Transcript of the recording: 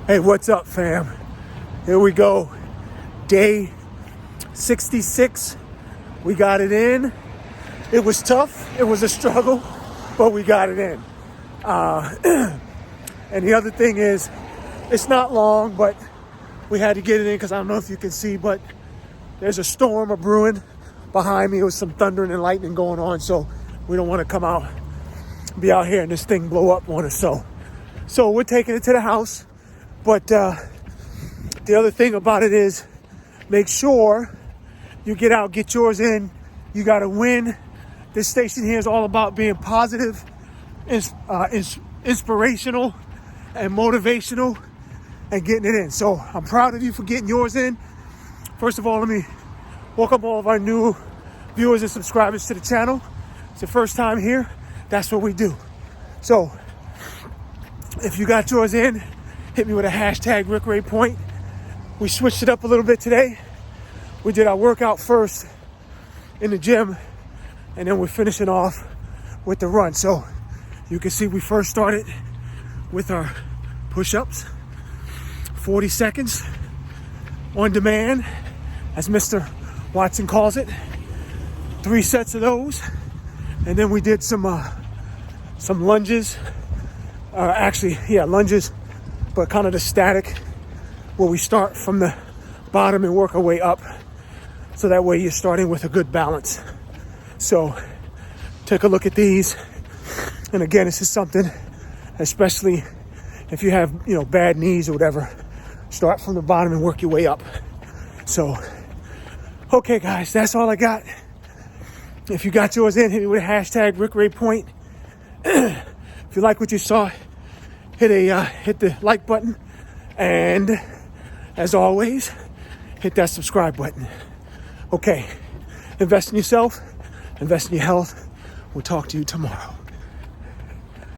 Hey, what's up, fam? Here we go. Day 66. We got it in. It was tough. It was a struggle, but we got it in. And the other thing is, it's not long, but we had to get it in because I don't know if you can see, but there's a storm brewing behind me. It was some thundering and lightning going on, so we don't want to come out, be out here and this thing blow up on us. So we're taking it to the house. But the other thing about it is, make sure you get out, get yours in. You got to win. This station here is all about being positive, inspirational, and motivational, and getting it in. So I'm proud of you for getting yours in. First of all, let me welcome all of our new viewers and subscribers to the channel. It's the first time here. That's what we do. So if you got yours in, hit me with a hashtag Rick Ray Point. We switched it up a little bit today. We did our workout first in the gym, and then we're finishing off with the run. So you can see we first started with our push-ups, 40 seconds on demand, as Mr. Watson calls it. 3 sets of those, and then we did some lunges. Lunges, but kind of the static, where we start from the bottom and work our way up. So that way you're starting with a good balance. So take a look at these. And again, this is something, especially if you have, bad knees or whatever, start from the bottom and work your way up. So, okay guys, that's all I got. If you got yours in, hit me with a hashtag Rick Ray Point. If you like what you saw, hit the like button, and as always, hit that subscribe button. Okay, invest in yourself, invest in your health. We'll talk to you tomorrow.